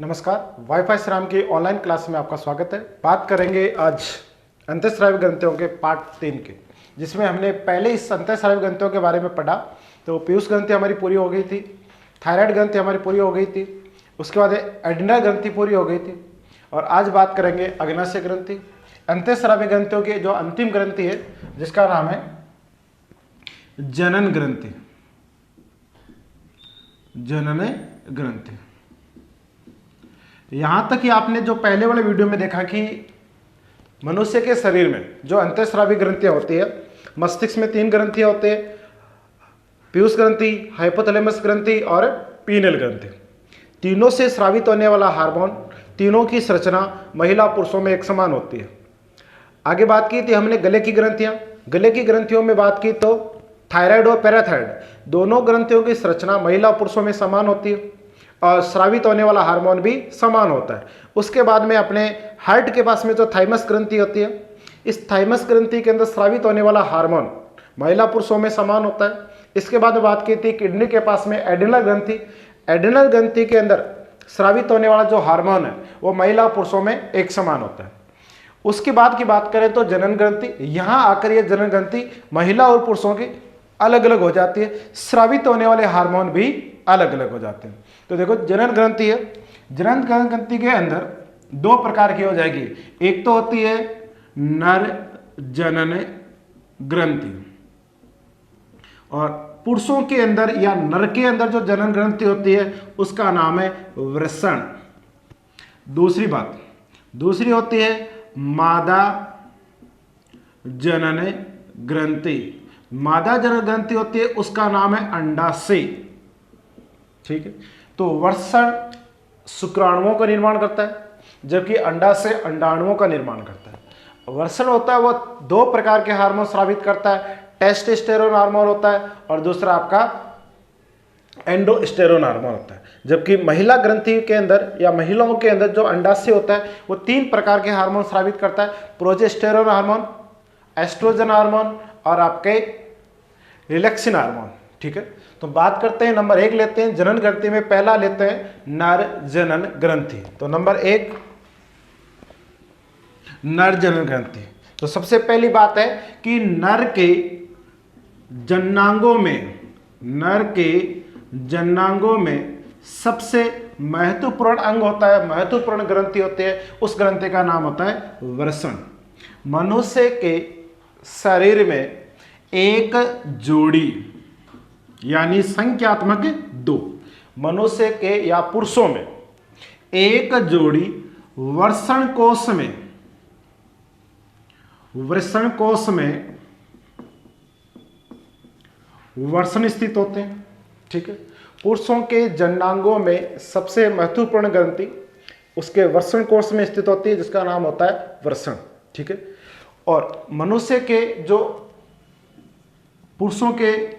नमस्कार, वाईफाई श्राम की online class में आपका स्वागत है। बात करेंगे आज अंतःस्रावी ग्रंथियों के पार्ट 3 के, जिसमें हमने पहले इस अंतःस्रावी ग्रंथियों के बारे में पढ़ा। तो पीयूष ग्रंथि हमारी पूरी हो गई थी, थायराइड ग्रंथि हमारी पूरी हो गई थी, उसके बाद एड्रिनल ग्रंथि पूरी हो गई थी, और आज बात करेंगे अग्नाशय ग्रंथि। अंतःस्रावी ग्रंथियों की जो अंतिम ग्रंथि है, जिसका नाम है जनन ग्रंथि। जनन ग्रंथि। यहां तक कि आपने जो पहले वाले वीडियो में देखा कि मनुष्य के शरीर में जो अंतःस्रावी ग्रंथियां होती है, मस्तिष्क में 3 ग्रंथियां होती है, पीयूष ग्रंथि, हाइपोथैलेमस ग्रंथि और पीनियल ग्रंथि। तीनों से स्रावित होने वाला हार्मोन, तीनों की संरचना महिला पुरुषों में एक समान होती है। आगे बात की थी हमने गले की ग्रंथियां। गले की ग्रंथियों में बात की तो थायराइड और पैराथायराइड दोनों ग्रंथियों की संरचना महिला पुरुषों में समान होती है और स्रावित होने वाला हार्मोन भी समान होता है। उसके बाद में अपने हार्ट के पास में जो थाइमस ग्रंथि होती है, इस थाइमस ग्रंथि के अंदर स्रावित होने वाला हार्मोन महिला पुरुषों में समान होता है। इसके बाद बात की थी किडनी के पास में एड्रिनल ग्रंथि। एड्रिनल ग्रंथि के अंदर स्रावित होने वाला जो हार्मोन है वो महिला पुरुषों में एक समान होता है। उसके बाद की बात करें तो जनन ग्रंथि। यहाँ आकर ये जनन ग्रंथि महिला और पुरुषों की अलग अलग हो जाती है, स्रावित होने वाले हार्मोन भी अलग अलग हो जाते हैं। तो देखो जनन ग्रंथि है, जनन ग्रंथि के अंदर 2 प्रकार की हो जाएगी। एक तो होती है नर जनन ग्रंथि, और पुरुषों के अंदर या नर के अंदर जो जनन ग्रंथि होती है उसका नाम है वृषण। दूसरी होती है मादा जनन ग्रंथि। मादा जनन ग्रंथि होती है, उसका नाम है अंडाशय। ठीक है, तो वृषण शुक्राणुओं का निर्माण करता है, जबकि अंडाशय अंडाणुओं का निर्माण करता है। वृषण होता है वो 2 प्रकार के हार्मोन स्रावित करता है, टेस्टोस्टेरोन हार्मोन होता है और दूसरा आपका एंडोस्टेरोन हार्मोन होता है। जबकि महिला ग्रंथि के अंदर या महिलाओं के अंदर जो अंडाशय होता है वो 3 प्रकार के हार्मोन स्रावित करता है, प्रोजेस्टेरोन हार्मोन, एस्ट्रोजन हार्मोन और आपके रिलैक्सिन हार्मोन। ठीक है, तो बात करते हैं नंबर 1 लेते हैं जनन ग्रंथि में। पहला लेते हैं नर जनन ग्रंथि। तो नंबर 1 नर जनन ग्रंथि। तो सबसे पहली बात है कि नर के जनांगों में सबसे महत्वपूर्ण अंग होता है, महत्वपूर्ण ग्रंथि होती है, उस ग्रंथि का नाम होता है वृषण। मनुष्य के शरीर में एक जोड़ी यानी संख्यात्मक 2, मनुष्य के या पुरुषों में एक जोड़ी वृषण कोश में वृषण स्थित होते हैं। ठीक है, पुरुषों के जननांगों में सबसे महत्वपूर्ण ग्रंथि उसके वृषण कोश में स्थित होती है, जिसका नाम होता है वृषण। ठीक है, और मनुष्य के जो पुरुषों के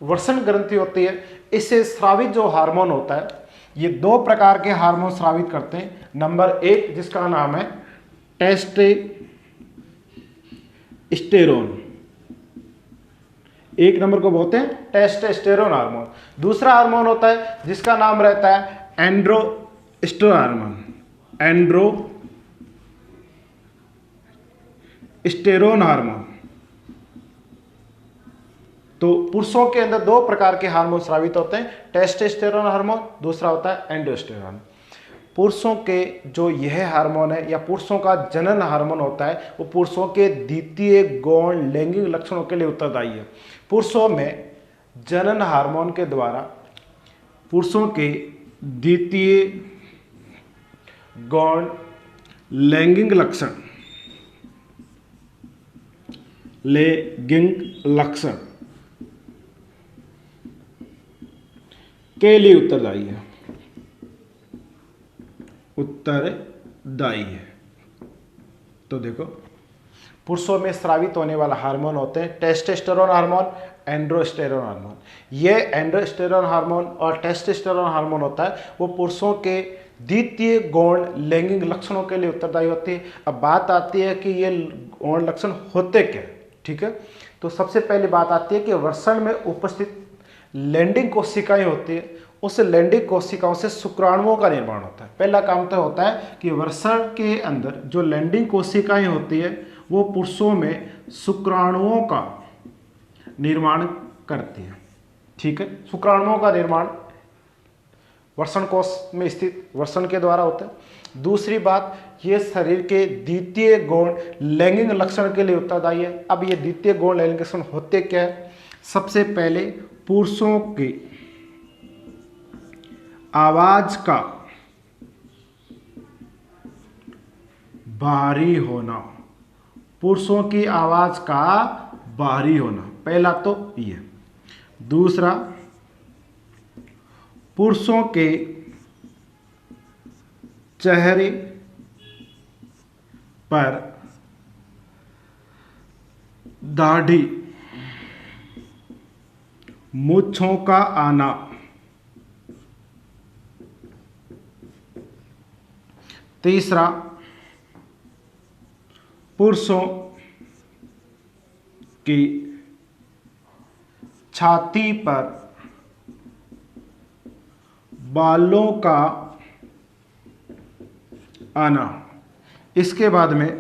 वृषण ग्रंथि होती है, इससे स्रावित जो हार्मोन होता है, ये 2 प्रकार के हार्मोन स्रावित करते हैं। नंबर 1 जिसका नाम है टेस्टोस्टेरोन, 1 नंबर को बोलते हैं टेस्टोस्टेरोन हार्मोन। दूसरा हार्मोन होता है जिसका नाम रहता है एंड्रोस्टेरोन हार्मोन, एंड्रोस्टेरोन हार्मोन। तो पुरुषों के अंदर 2 प्रकार के हार्मोन स्रावित होते हैं, टेस्टोस्टेरोन हार्मोन, दूसरा होता है एंडोस्टेरोन। पुरुषों के जो यह हार्मोन है या पुरुषों का जनन हार्मोन होता है, वो पुरुषों के द्वितीय गौण लैंगिक लक्षणों के लिए उत्तरदायी है। पुरुषों में जनन हार्मोन के द्वारा पुरुषों के द्वितीय गौण लैंगिक लक्षण के लिए उत्तरदायी है। तो देखो, पुरुषों में स्रावित होने वाला हार्मोन होते हैं टेस्टोस्टेरोन हार्मोन, एंड्रोस्टेरोन हार्मोन। ये एंड्रोस्टेरोन हार्मोन और टेस्टोस्टेरोन हार्मोन होता है वो पुरुषों के द्वितीय गौण लैंगिक लक्षणों के लिए उत्तरदायी होती है। अब बात आती है कि ये गौण लक्षण होते क्या। ठीक है, तो सबसे पहली बात आती है कि वृषण में उपस्थित लैंडिंग कोशिकाएं होती है, उस लैंगिक कोशिकाओं से शुक्राणुओं का निर्माण होता है। पहला काम तो होता है कि वृषण के अंदर जो लैंगिक कोशिकाएं होती है वो पुरुषों में शुक्राणुओं का निर्माण करती है। ठीक है, शुक्राणुओं का निर्माण वृषण कोश में स्थित वृषण के द्वारा होता है। दूसरी बात, ये शरीर के द्वितीय गौण लैंगिक लक्षण के लिए उत्तरदायी है। अब ये द्वितीय गौण लैंगिक लक्षण होते क्या है? सबसे पहले पुरुषों की आवाज का बाहरी होना, पुरुषों की आवाज का बाहरी होना, पहला तो ये। दूसरा, पुरुषों के चेहरे पर दाढ़ी मूंछों का आना। तीसरा, पुरुषों की छाती पर बालों का आना। इसके बाद में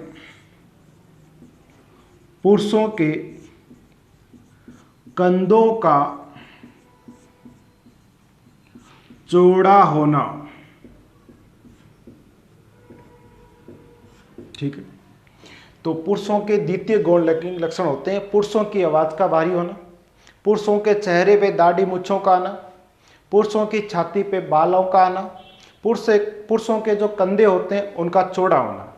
पुरुषों के कंधों का चौड़ा होना। ठीक है, तो पुरुषों के द्वितीय गौण लैंगिक लक्षण होते हैं पुरुषों की आवाज का भारी होना, पुरुषों के चेहरे पे दाढ़ी मूंछों का आना, पुरुषों की छाती पे बालों का आना, पुरुषों के जो कंधे होते हैं उनका चौड़ा होना।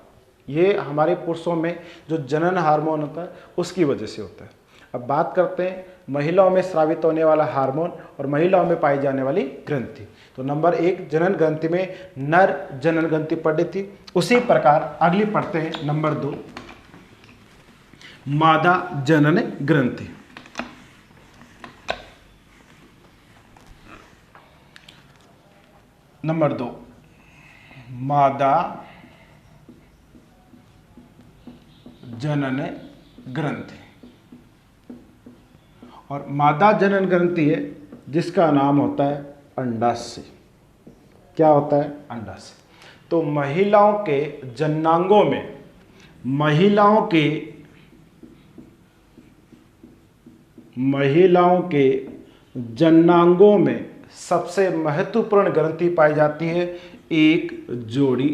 ये हमारे पुरुषों में जो जनन हार्मोन होता है उसकी वजह से होता है। अब बात करते हैं महिलाओं में स्रावित होने वाला हार्मोन और महिलाओं में पाई जाने वाली ग्रंथि। तो नंबर 1 जनन ग्रंथि में नर जनन ग्रंथि पढ़ी थी, उसी प्रकार अगली पढ़ते हैं नंबर 2 मादा जनन ग्रंथि। नंबर 2 मादा जनन ग्रंथि। और मादा जनन ग्रंथि है जिसका नाम होता है अंडाशय। क्या होता है? अंडाशय। तो महिलाओं के जननांगों में, महिलाओं के जननांगों में सबसे महत्वपूर्ण ग्रंथि पाई जाती है एक जोड़ी,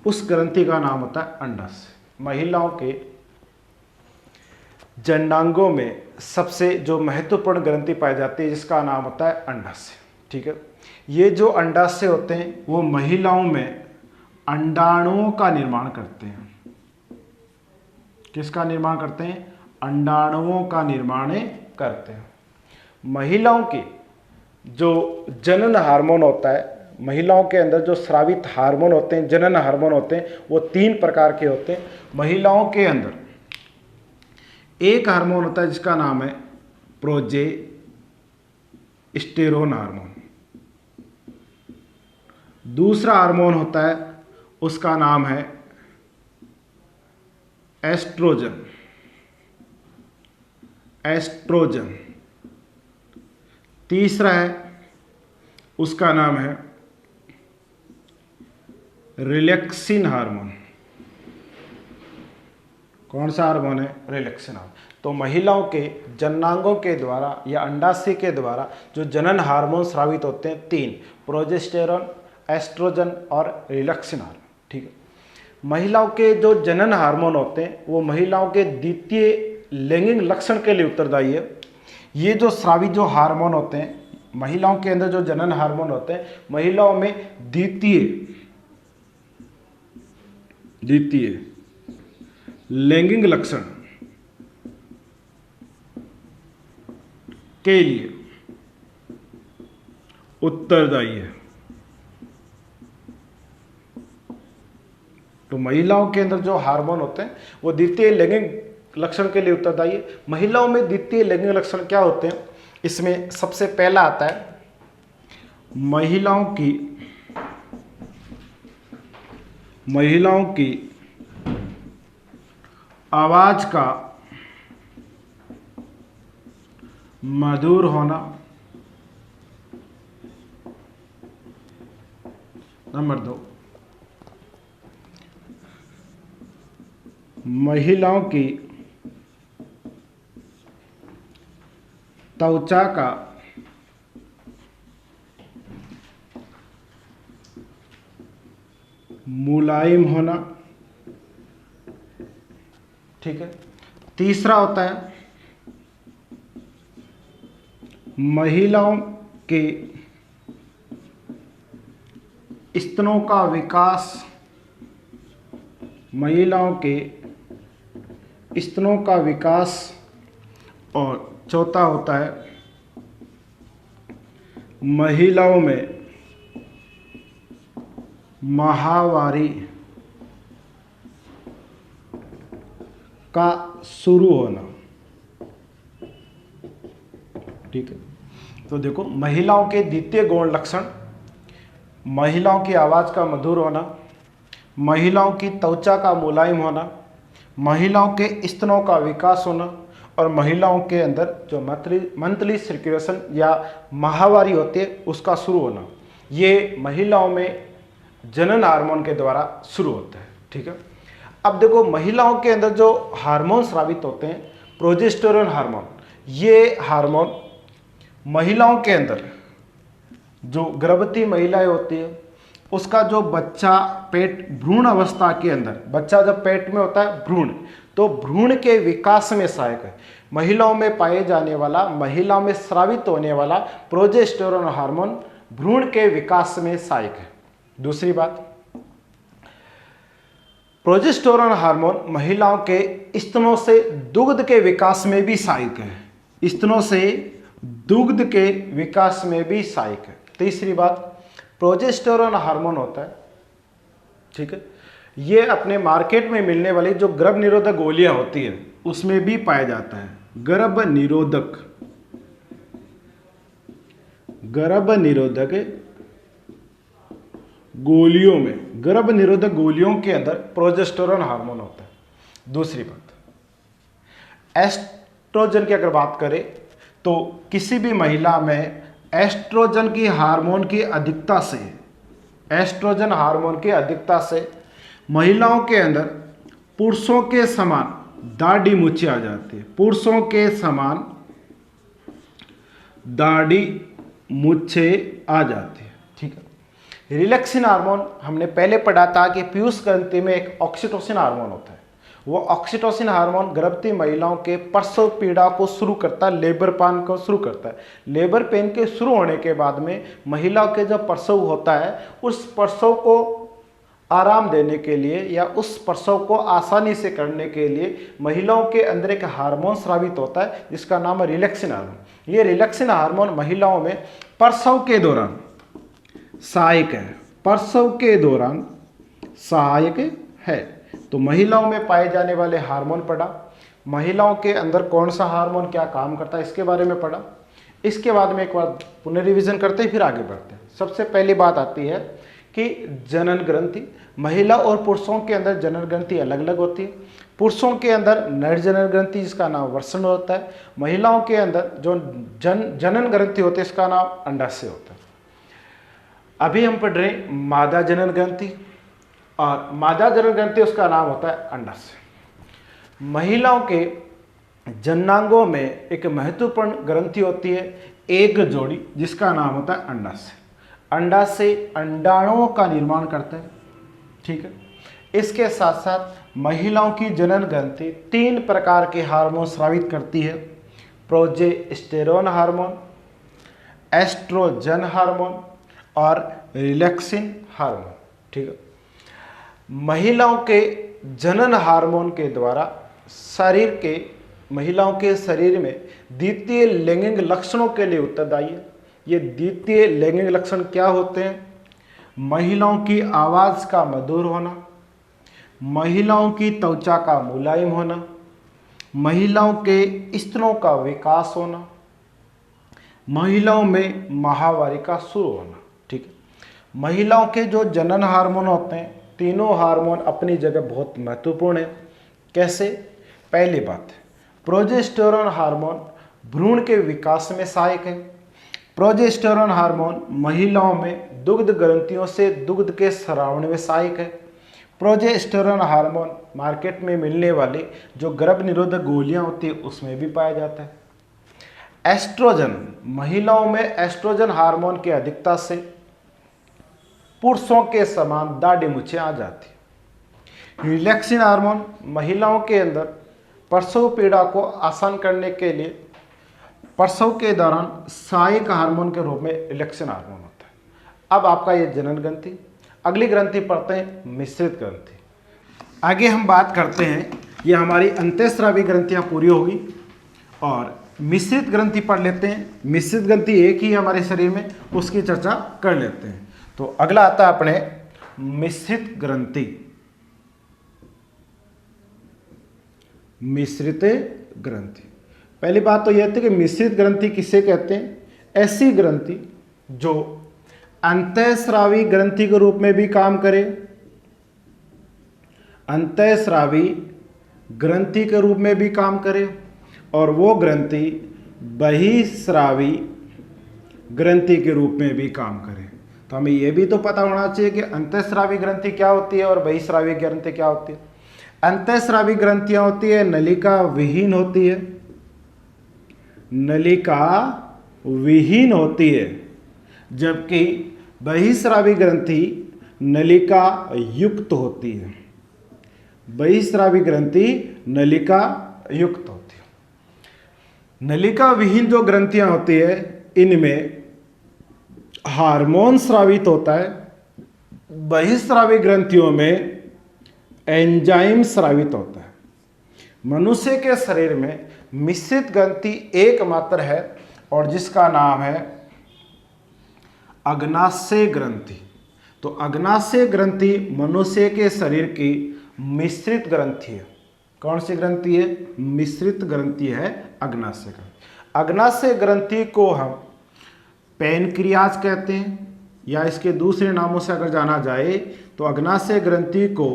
उस ग्रंथि का नाम होता है अंडाशय। महिलाओं के जननांगों में सबसे जो महत्वपूर्ण ग्रंथि पाई जाती है जिसका नाम होता है अंडाशय। ठीक है, ये जो अंडाशय होते हैं वो महिलाओं में अंडाणुओं का निर्माण करते हैं। किसका निर्माण करते हैं? अंडाणुओं का निर्माण करते हैं। महिलाओं के जो जनन हार्मोन होता है, महिलाओं के अंदर जो स्रावित हार्मोन होते हैं, जनन हार्मोन होते हैं, वो 3 प्रकार के होते हैं। महिलाओं के अंदर एक हार्मोन होता है जिसका नाम है प्रोजेस्टेरोन हार्मोन। दूसरा हार्मोन होता है उसका नाम है एस्ट्रोजन। तीसरा है उसका नाम है रिलैक्सिन हार्मोन। कौन सा हार्मोन है? Relaxin hormone. तो महिलाओं के जननांगों के द्वारा या अंडाशय के द्वारा जो जनन हार्मोन स्रावित होते हैं 3, प्रोजेस्टेरोन, एस्ट्रोजन और रिलैक्सिन हार्मोन। ठीक है, महिलाओं के जो जनन हार्मोन होते हैं वो महिलाओं के द्वितीय लैंगिक लक्षण के लिए उत्तरदायी है। ये जो स्रावित जो हार्मोन होते हैं, महिलाओं के अंदर जो जनन हार्मोन होते हैं, महिलाओं में द्वितीय लैंगिक लक्षण के लिए उत्तरदायी है। तो महिलाओं के अंदर जो हार्मोन होते हैं वो द्वितीय लैंगिक लक्षण के लिए उत्तरदायी है। महिलाओं में द्वितीय लैंगिक लक्षण क्या होते हैं? इसमें सबसे पहला आता है महिलाओं की आवाज का मधुर होना। नंबर 2, महिलाओं की त्वचा का मुलायम होना। ठीक है। तीसरा होता है महिलाओं के स्तनों का विकास, महिलाओं के स्तनों का विकास। और चौथा होता है महिलाओं में माहवारी का शुरू होना। ठीक है। तो देखो, महिलाओं के द्वितीय गौण लक्षण, महिलाओं की आवाज़ का मधुर होना, महिलाओं की त्वचा का मुलायम होना, महिलाओं के स्तनों का विकास होना और महिलाओं के अंदर जो मंथली सर्कुलेशन या माहवारी होती है उसका शुरू होना, ये महिलाओं में जनन हार्मोन के द्वारा शुरू होता है। ठीक है। अब देखो, महिलाओं के अंदर जो हार्मोन स्रावित होते हैं, प्रोजेस्टेरोन हार्मोन, ये हार्मोन महिलाओं के अंदर जो गर्भवती महिलाएं होती है उसका जो बच्चा पेट भ्रूण अवस्था के अंदर, बच्चा जब पेट में होता है भ्रूण, तो भ्रूण के विकास में सहायक है। महिलाओं में पाए जाने वाला, महिलाओं में स्रावित होने वाला प्रोजेस्टेरोन हार्मोन भ्रूण के विकास में सहायक है। दूसरी बात, प्रोजेस्टेरोन हार्मोन महिलाओं के स्तनों से दुग्ध के विकास में भी सहायक है। स्तनों से दुग्ध के विकास में भी सहायक है। तीसरी बात, प्रोजेस्टेरोन हार्मोन होता है, ठीक है, ये अपने मार्केट में मिलने वाली जो गर्भ निरोधक गोलियां होती है उसमें भी पाया जाता है। गर्भ निरोधक गोलियों में, गर्भ निरोधक गोलियों के अंदर प्रोजेस्टेरोन हार्मोन होता है। दूसरी बात, एस्ट्रोजन की अगर बात करें तो किसी भी महिला में एस्ट्रोजन की हार्मोन की अधिकता से, एस्ट्रोजन हार्मोन की अधिकता से महिलाओं के अंदर पुरुषों के समान दाढ़ी मूछें आ जाती है। पुरुषों के समान दाढ़ी मूछें आ जाती है। ठीक है। रिलैक्सिन हार्मोन हमने पहले पढ़ा था कि पीयूष ग्रंथि में एक ऑक्सीटोसिन हार्मोन होता है। वो ऑक्सीटोसिन हार्मोन गर्भवती महिलाओं के प्रसव पीड़ा को शुरू करता है, लेबर पेन को शुरू करता है। लेबर पेन के शुरू होने के बाद में महिलाओं के जब प्रसव होता है, उस प्रसव को आराम देने के लिए या उस प्रसव को आसानी से करने के लिए महिलाओं के अंदर एक हार्मोन स्रावित होता है जिसका नाम है रिलैक्सिन हार्मोन। ये रिलैक्सिन हार्मोन महिलाओं में प्रसव के दौरान सहायक है, प्रसव के दौरान सहायक है। तो महिलाओं में पाए जाने वाले हार्मोन पढ़ा, महिलाओं के अंदर कौन सा हार्मोन क्या काम करता है इसके बारे में पढ़ा। इसके बाद में एक बार पुनर्रिवीजन करते हैं, फिर आगे बढ़ते हैं। सबसे पहली बात आती है कि जनन ग्रंथि, महिला और पुरुषों के अंदर जनन ग्रंथि अलग अलग होती है। पुरुषों के अंदर नर जनन ग्रंथि जिसका नाम वर्षण होता है, महिलाओं के अंदर जो जनन ग्रंथि होते हैं इसका नाम अंडाशय होता है। अभी हम पढ़ रहे हैं मादा जनन ग्रंथि, और मादा जनन ग्रंथि उसका नाम होता है अंडाशय। महिलाओं के जननांगों में एक महत्वपूर्ण ग्रंथि होती है, एक जोड़ी, जिसका नाम होता है अंडाशय। अंडाशय अंडाणुओं का निर्माण करता है। ठीक है। इसके साथ साथ महिलाओं की जनन ग्रंथि 3 प्रकार के हार्मोन स्रावित करती है, प्रोजेस्टेरोन हार्मोन, एस्ट्रोजन हार्मोन और रिलैक्सिन हार्मोन। ठीक है। महिलाओं के जनन हार्मोन के द्वारा महिलाओं के शरीर में द्वितीय लैंगिक लक्षणों के लिए उत्तरदायी है। ये द्वितीय लैंगिक लक्षण क्या होते हैं? महिलाओं की आवाज़ का मधुर होना, महिलाओं की त्वचा का मुलायम होना, महिलाओं के स्तनों का विकास होना, महिलाओं में माहवारी का शुरू होना। ठीक है। महिलाओं के जो जनन हार्मोन होते हैं, तीनों हार्मोन अपनी जगह बहुत महत्वपूर्ण है। कैसे? पहली बात, प्रोजेस्टेरोन हार्मोन भ्रूण के विकास में सहायक है। प्रोजेस्टेरोन हार्मोन महिलाओं में दुग्ध ग्रंथियों से दुग्ध के स्रावण में सहायक है। प्रोजेस्टेरोन हार्मोन मार्केट में मिलने वाली जो गर्भ निरोधक गोलियां होती है उसमें भी पाया जाता है। एस्ट्रोजन, महिलाओं में एस्ट्रोजन हार्मोन की अधिकता से पुरुषों के समान दाढ़ी मूछें आ जाती है। रिलैक्सिन हार्मोन महिलाओं के अंदर प्रसव पीड़ा को आसान करने के लिए प्रसव के दौरान सहायक हार्मोन के रूप में रिलैक्सिन हार्मोन होता है। अब आपका ये जनन ग्रंथि। अगली ग्रंथि पढ़ते हैं मिश्रित ग्रंथि। आगे हम बात करते हैं, ये हमारी अंतःस्रावी ग्रंथियां पूरी होगी और मिश्रित ग्रंथि पढ़ लेते हैं। मिश्रित ग्रंथि एक ही हमारे शरीर में, उसकी चर्चा कर लेते हैं। तो अगला आता है अपने मिश्रित ग्रंथि। मिश्रित ग्रंथि, पहली बात तो यह थी कि मिश्रित ग्रंथि किसे कहते हैं? ऐसी ग्रंथि जो अंतःस्रावी ग्रंथि के रूप में भी काम करे, अंतःस्रावी ग्रंथि के रूप में भी काम करे और वो ग्रंथि बहिस्रावी ग्रंथि के रूप में भी काम करे। तो हमें यह भी तो पता होना चाहिए कि अंतःस्रावी ग्रंथि क्या होती है और बहिस्रावी ग्रंथि क्या होती है। अंतःस्रावी ग्रंथियां होती है नलिका विहीन होती है, नलिका विहीन होती है, जबकि बहिस्रावी ग्रंथि नलिका युक्त होती है। बहिस्रावी ग्रंथि नलिका युक्त होती है। नलिका विहीन जो ग्रंथियां होती है इनमें हार्मोन स्रावित होता है, बहिस्रावी ग्रंथियों में एंजाइम स्रावित होता है। मनुष्य के शरीर में मिश्रित ग्रंथि एकमात्र है और जिसका नाम है अग्नाशय ग्रंथि। तो अग्नाशय ग्रंथि मनुष्य के शरीर की मिश्रित ग्रंथि है। कौन सी ग्रंथि है? मिश्रित ग्रंथि है अग्नाशय ग्रंथि। अग्नाशय ग्रंथि को हम पैनक्रियाज कहते हैं, या इसके दूसरे नामों से अगर जाना जाए तो अग्नाशय ग्रंथि को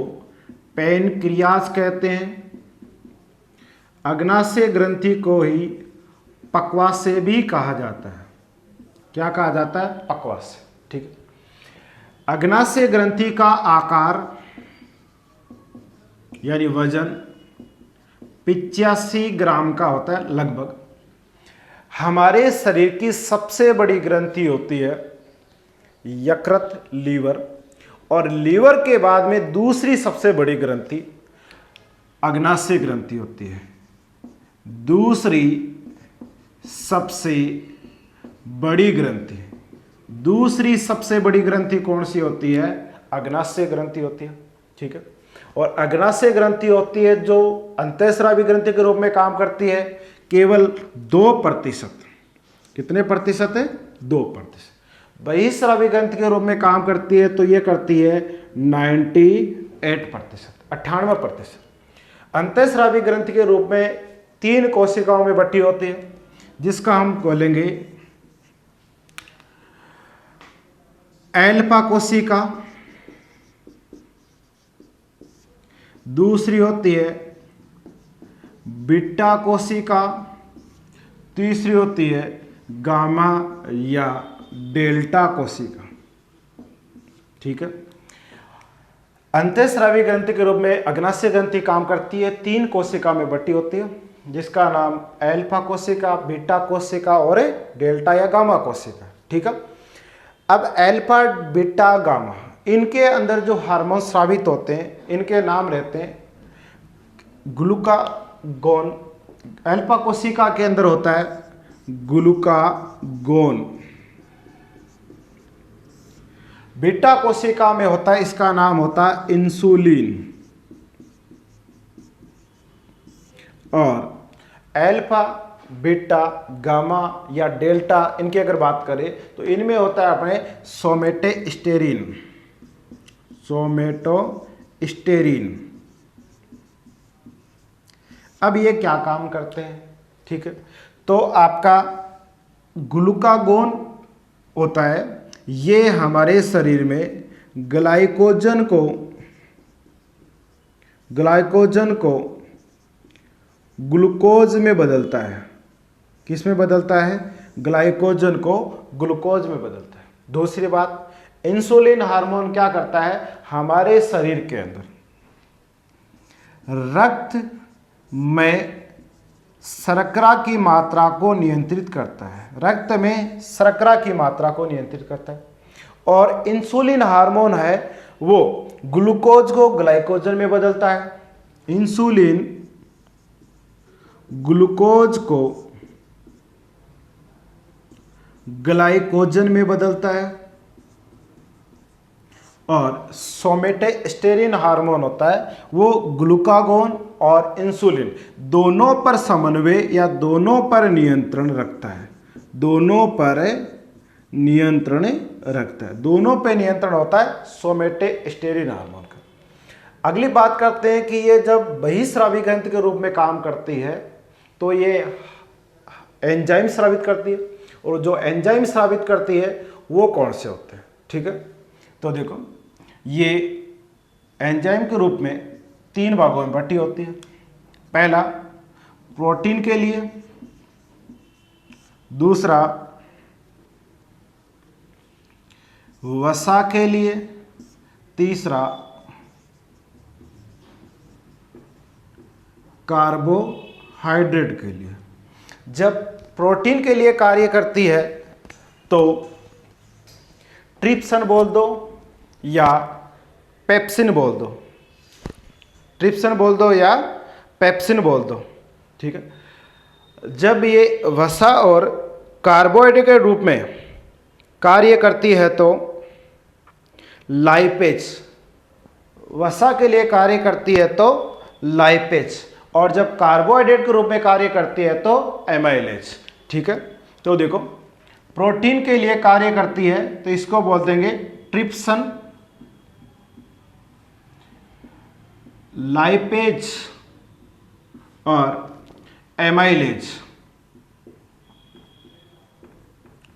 पैनक्रियाज कहते हैं। अग्नाशय ग्रंथि को ही पक्वाशय भी कहा जाता है। क्या कहा जाता है? पक्वाशय। ठीक है। अग्नाशय ग्रंथि का आकार यानी वजन 85 ग्राम का होता है लगभग। हमारे शरीर की सबसे बड़ी ग्रंथि होती है यकृत, लीवर, और लीवर के बाद में दूसरी सबसे बड़ी ग्रंथि अग्नाशय ग्रंथि होती है। दूसरी सबसे बड़ी ग्रंथि, दूसरी सबसे बड़ी ग्रंथि कौन सी होती है? अग्नाशय ग्रंथि होती है। ठीक है। और अग्नाशय ग्रंथि होती है जो अंतःस्रावी ग्रंथि के रूप में काम करती है केवल 2%। कितने प्रतिशत है? 2%। बहिस्रावी ग्रंथि के रूप में काम करती है तो ये करती है 98%, 98%। अंतःस्रावी ग्रंथि के रूप में 3 कोशिकाओं में बटी होती है, जिसका हम बोलेंगे एल्फा कोशिका, दूसरी होती है बीटा कोशिका, तीसरी होती है गामा या डेल्टा कोशिका। ठीक है। अंतःस्रावी ग्रंथि के रूप में अग्नाशय ग्रंथि काम करती है, 3 कोशिका में बटी होती है, जिसका नाम एल्फा कोशिका, बीटा कोशिका और डेल्टा या गामा कोशिका। ठीक है। अब एल्फा, बीटा, गामा, इनके अंदर जो हार्मोन स्रावित होते हैं इनके नाम रहते हैं ग्लूकागोन। एल्फा कोशिका के अंदर होता है ग्लूकागोन, बीटा कोशिका में होता है, इसका नाम होता है इंसुलिन, और एल्फा, बीटा, गामा या डेल्टा, इनकी अगर बात करें तो इनमें होता है अपने सोमेटोस्टेरिन, सोमेटोस्टेरिन। अब ये क्या काम करते हैं? ठीक है। तो आपका ग्लूकागोन होता है, ये हमारे शरीर में ग्लाइकोजन को ग्लूकोज में बदलता है। किस में बदलता है? ग्लाइकोजन को ग्लूकोज में बदलता है। दूसरी बात, इंसुलिन हार्मोन क्या करता है, हमारे शरीर के अंदर रक्त में शर्करा की मात्रा को नियंत्रित करता है, रक्त में शर्करा की मात्रा को नियंत्रित करता है। और इंसुलिन हार्मोन है वो ग्लूकोज को ग्लाइकोजन में बदलता है। इंसुलिन ग्लूकोज को ग्लाइकोजन में बदलता है। और सोमेटोस्टेरिन हार्मोन होता है वो ग्लूकागोन और इंसुलिन दोनों पर समन्वय या दोनों पर नियंत्रण रखता है, दोनों पर नियंत्रण रखता है, दोनों पे नियंत्रण होता है सोमेटोस्टेरिन हार्मोन का। अगली बात करते हैं कि ये जब बहिस्रावी ग्रंथि के रूप में काम करती है तो ये एंजाइम स्रावित करती है, और जो एंजाइम स्रावित करती है वो कौन से होते हैं, ठीक है। तो देखो, ये एंजाइम के रूप में 3 भागों में बटी होती है। पहला प्रोटीन के लिए, दूसरा वसा के लिए, तीसरा कार्बोहाइड्रेट के लिए। जब प्रोटीन के लिए कार्य करती है तो ट्रिप्सिन बोल दो या पेप्सिन बोल दो, ट्रिप्सिन बोल दो या पेप्सिन बोल दो, ठीक है। जब ये वसा और कार्बोहाइड्रेट के रूप में कार्य करती है तो लाइपेज, वसा के लिए कार्य करती है तो लाइपेज, और जब कार्बोहाइड्रेट के रूप में कार्य करती है तो एमाइलेज, ठीक है। तो देखो, प्रोटीन के लिए कार्य करती है तो इसको बोल देंगे ट्रिप्सिन, लाइपेज और एमाइलेज,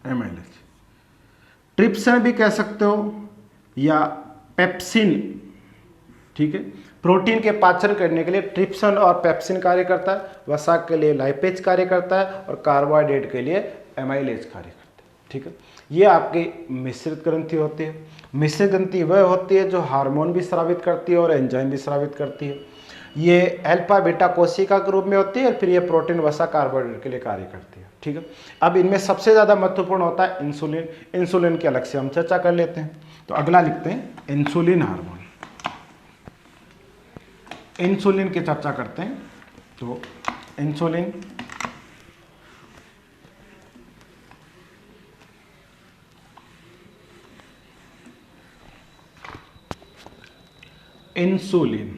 एमाइलेज। ट्रिप्सिन भी कह सकते हो या पेप्सिन, ठीक है। प्रोटीन के पाचन करने के लिए ट्रिप्सिन और पेप्सिन कार्य करता है, वसा के लिए लाइपेज कार्य करता है, और कार्बोहाइड्रेट के लिए एमाइलेज कार्य करता है, ठीक है। ये आपकी मिश्रित ग्रंथि होती है। मिश्रित ग्रंथि वह होती है जो हार्मोन भी स्रावित करती है और एंजाइम भी स्रावित करती है। ये अल्फा बीटा कोशिका के रूप में होती है, और फिर ये प्रोटीन वसा कार्बोहाइड्रेट के लिए कार्य करती है, ठीक है। अब इनमें सबसे ज़्यादा महत्वपूर्ण होता है इंसुलिन। इंसुलिन की अलग से हम चर्चा कर लेते हैं। तो अगला लिखते हैं इंसुलिन हार्मोन। इंसुलिन की चर्चा करते हैं। तो इंसुलिन इंसुलिन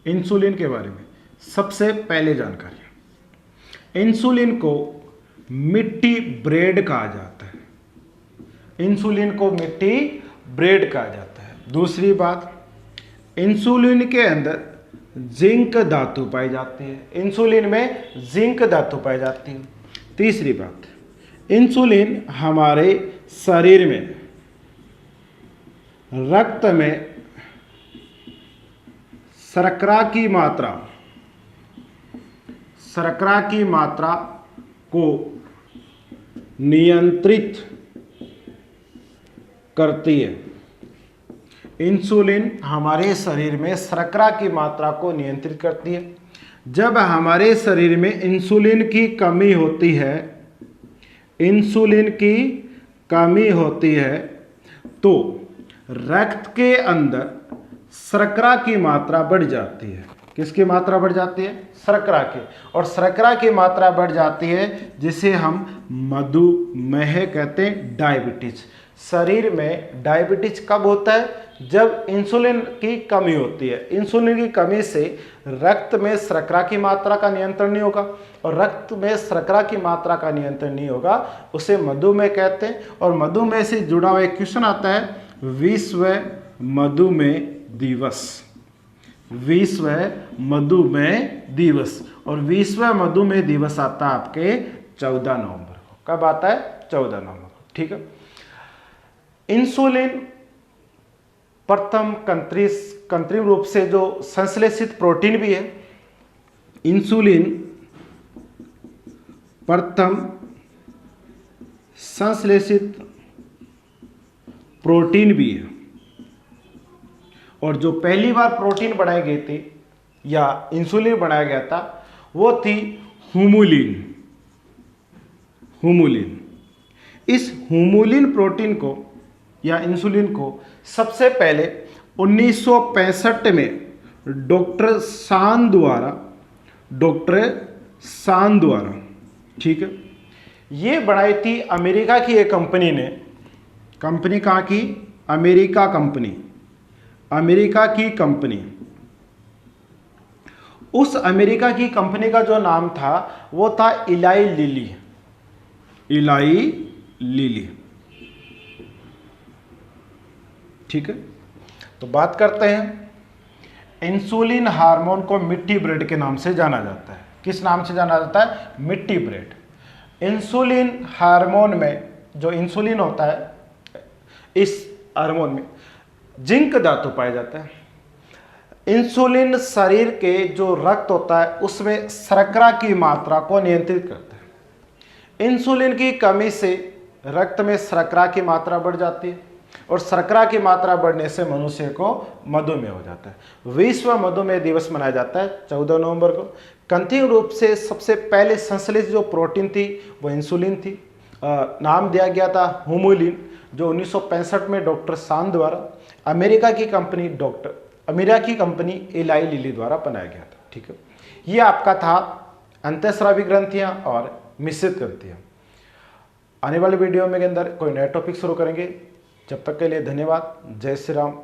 इंसुलिन के बारे में सबसे पहले जानकारी, इंसुलिन को मिट्टी ब्रेड कहा जाता है, इंसुलिन को मिट्टी ब्रेड कहा जाता है। दूसरी बात, इंसुलिन के अंदर जिंक धातु पाई जाती है, इंसुलिन में जिंक धातु पाई जाती है। तीसरी बात, इंसुलिन हमारे शरीर में रक्त में शर्करा की मात्रा को नियंत्रित करती है। इंसुलिन हमारे शरीर में शर्करा की मात्रा को नियंत्रित करती है। जब हमारे शरीर में इंसुलिन की कमी होती है, इंसुलिन की कमी होती है तो रक्त के अंदर शर्करा की मात्रा बढ़ जाती है। किसकी मात्रा बढ़ जाती है? शर्करा की। और शर्करा की मात्रा बढ़ जाती है जिसे हम मधुमेह कहते हैं, डायबिटीज। शरीर में डायबिटीज कब होता है? जब इंसुलिन की कमी होती है। इंसुलिन की कमी से रक्त में शर्करा की मात्रा का नियंत्रण नहीं होगा, और रक्त में शर्करा की मात्रा का नियंत्रण नहीं होगा, उसे मधुमेह कहते हैं। और मधुमेह से जुड़ा हुआ एक क्वेश्चन आता है, विश्व मधुमेह दिवस, विश्व मधुमेह दिवस। और विश्व मधुमेह दिवस आता है आपके 14 नवंबर को। कब आता है? 14 नवंबर को, ठीक है। इंसुलिन प्रथम कृत्रिम रूप से जो संश्लेषित प्रोटीन भी है, इंसुलिन प्रथम संश्लेषित प्रोटीन भी है, और जो पहली बार प्रोटीन बनाई गई थी या इंसुलिन बनाया गया था वो थी हुमुलिन। हुमुलिन, इस हुमुलिन प्रोटीन को या इंसुलिन को सबसे पहले 1965 में डॉक्टर सान द्वारा, ठीक है, ये बनाई थी अमेरिका की एक कंपनी ने। कंपनी कहाँ की? अमेरिका की कंपनी। उस अमेरिका की कंपनी का जो नाम था वो था इलाई लिली। ठीक है, तो बात करते हैं। इंसुलिन हार्मोन को मिट्टी ब्रेड के नाम से जाना जाता है। किस नाम से जाना जाता है? मिट्टी ब्रेड। इंसुलिन हार्मोन में जो इंसुलिन होता है, इस हार्मोन में जिंक धातु पाया जाता है। इंसुलिन शरीर के जो रक्त होता है उसमें शर्करा की मात्रा को नियंत्रित करता है। इंसुलिन की कमी से रक्त में शर्करा की मात्रा बढ़ जाती है, और शर्करा की मात्रा बढ़ने से मनुष्य को मधुमेह हो जाता है। विश्व मधुमेह दिवस मनाया जाता है 14 नवंबर को। कृत्रिम रूप से सबसे पहले संश्लेषित जो प्रोटीन थी वो इंसुलिन थी। नाम दिया गया था हुमुलिन, जो 1965 में डॉक्टर सान द्वारा अमेरिका की कंपनी इलाई लिली द्वारा बनाया गया था। ठीक है, ये आपका था अंतःस्रावी ग्रंथियां और मिश्रित ग्रंथियां। आने वाले वीडियो में के अंदर कोई नया टॉपिक शुरू करेंगे। जब तक के लिए धन्यवाद। जय श्री राम।